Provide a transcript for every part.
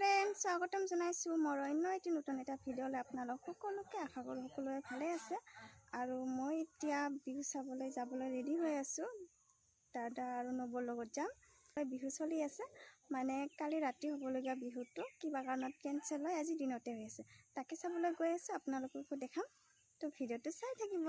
Friend স্বাগতম জনাইছোঁ মোৰ অন্য এটি নতুন এটা ভিডিঅ'লৈ আপোনালোক সকলোকে আশা কৰোঁ সকলোৱে ভালে আছে আৰু মই এতিয়া বিহু চাবলৈ যাবলৈ ৰেডি হৈ আছোঁ দাদা আৰু নবৰ লগত যাম বিহু চলি আছে মানে কালি ৰাতি হ'বলগীয়া বিহুটো কিবা কাৰণত কেনসেল হয় আজি দিনতে হৈ আছে তাকে চাবলৈ গৈ আছোঁ আপোনালোককো দেখাম তো ভিডিঅ'টো চাই থাকিব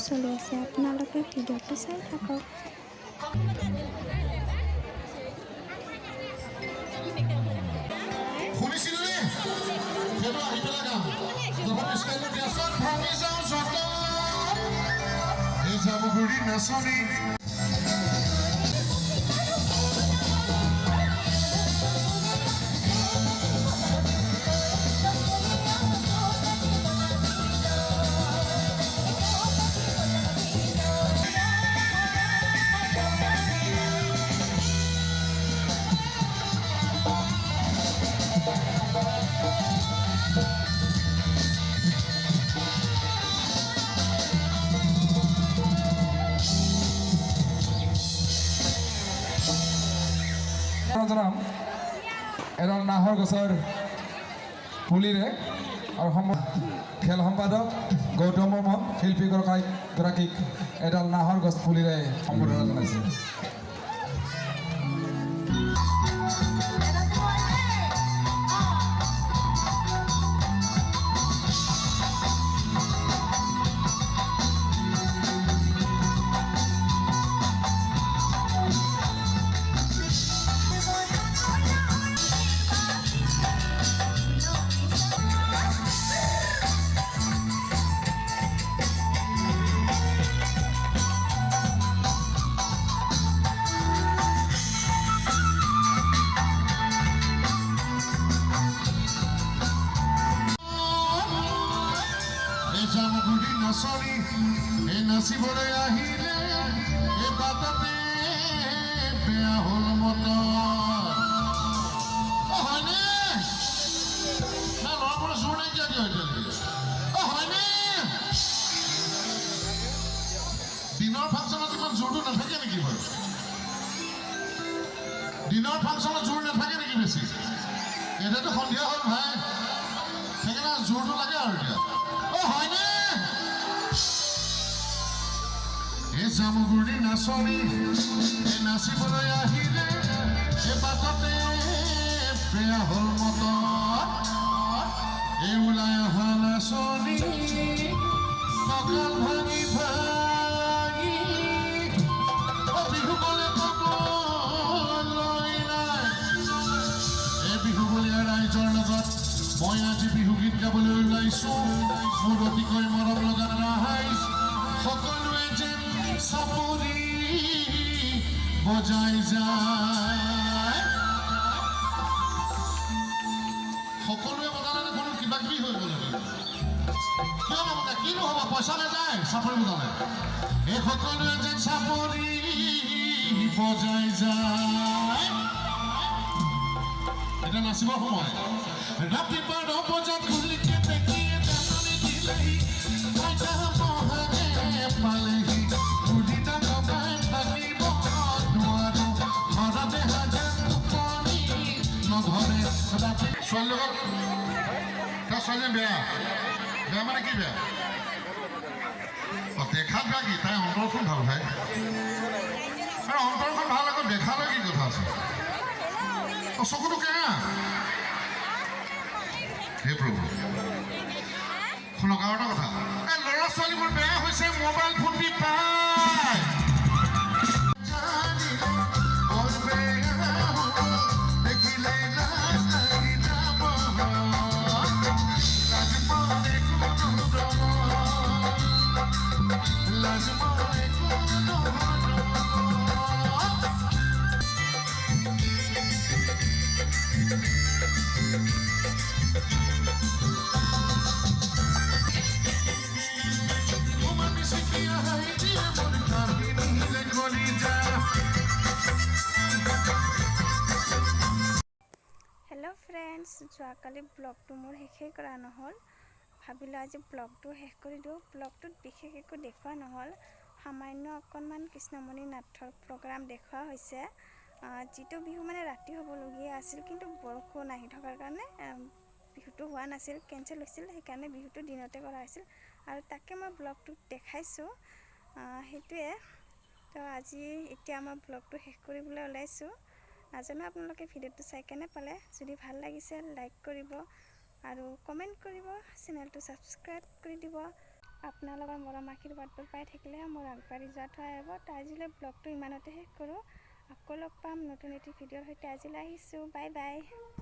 চলি আছে আপোনালোকে ভিডিঅ'টো চাই থাকক শুনিছিলনে সেইটো আহি পেলাই গাম যখন স্কাইলত গেছত ভাঙি যাওঁ যত এই জামুগুৰি নাচনি এডাল নাহৰ গছৰ পুলিৰে আৰু খেল সম্পাদক গৌতম বৰ্মন শিল্পীগৰাকীক এডাল নাহৰ গছ পুলিৰে সম্বোধনা জনাইছে জামুগুৰি নাচনি এই নাচিবলৈ আহিলে এই বাটতে বেয়া হ'ল মত হয়নে না ল'ৰাবোৰে জোৰ নাইকিয়া কি হয় হয়নে দিনৰ ফাংচনত ইমান জোৰটো নাথাকে নেকি বাৰু দিনৰ ফাংচনত জোৰ নাথাকে নেকি বেছি এতিয়াতো সন্ধিয়া হ'ল ভাই সেইকাৰণে জোৰটো লাগে আৰু এতিয়া হয়নে এই জামুগুৰি নাচনি এই নাচিবলৈ আহিলে এই বাটতে বেয়া হ'ল মত এই ওলাই অহা নাচনি কঁকাল ভাঙি ভাঙি বিহু গ'লে ক'বলৈ নাই এই বিহু বলীয়া ৰাইজৰ লগত মই আজি বিহু গীত গাবলৈ ওলাইছোঁ মোৰ অতিকৈ মৰম লগা ৰাইজ সকলোৱে যেন চাপৰি বজাই যায় সকলোৱে বজালে কোনো কিবা কিবি হৈ গ'ল কিয় নবজা কি নহ'ব পইচা নাযায় চাপৰি বজালে এই সকলোৱে যেন চাপৰি বজাই যায় এটা নাচিবৰ সময় ৰাতিপুৱা 9 বজাত খুলিকে পেকিয়ে টানি দিলেহি আইতা মহানে পালেহি উদিতা কবাই থাকিব নোৱাৰো ঘৰতে হাজ ছোৱালীৰ লগত তাৰ ছোৱালীজনী বেয়া বেয়া মানে কি বেয়া দেখাত বেয়া কি তাই অন্তৰখন ভাল ভাই আৰু অন্তৰখন ভাল আকৌ দেখালৈ কি কথা আছে চকুটো কেঙা হে প্ৰভু শুনক আৰু এটা কথা এই ল'ৰা ছোৱালীবোৰ বেয়া হৈছে মোবাইল ফোন দি পায় হেল্ল' ফ্ৰেণ্ডছ, যোৱাকালি ব্লগটো মোৰ শেষেই কৰা নহ'ল। ভাবিলোঁ আজি ব্লগটো শেষ কৰি দিওঁ। ব্লগটোত বিশেষ একো দেখুওৱা নহ'ল, সামান্য অকণমান কৃষ্ণমণি নাথৰ প্ৰগ্ৰাম দেখুওৱা হৈছে। যিটো বিহু মানে ৰাতি হ'বলগীয়া আছিল, কিন্তু বৰষুণ আহি থকাৰ কাৰণে বিহুটো হোৱা নাছিল, কেঞ্চেল হৈছিল। সেইকাৰণে বিহুটো দিনতে কৰা হৈছিল আৰু তাকে মই ব্লগটোত দেখাইছোঁ। সেইটোৱে তো আজি এতিয়া মই ব্লগটো শেষ কৰিবলৈ ওলাইছোঁ। নাজানো আপোনালোকে ভিডিঅ'টো চাই কেনে পালে। যদি ভাল লাগিছে লাইক কৰিব আৰু কমেণ্ট কৰিব, চেনেলটো ছাবস্ক্ৰাইব কৰি দিব। আপোনালোকৰ মৰম আশীৰ্বাদবোৰ পাই থাকিলেহে মোৰ আগবাঢ়ি যোৱাত সহায় হ'ব। তো আজিলৈ ব্লগটো ইমানতে শেষ কৰোঁ। আকৌ লগ পাম নতুন এটি ভিডিঅ'ৰ সৈতে। আজিলৈ আহিছোঁ, বাই বাই।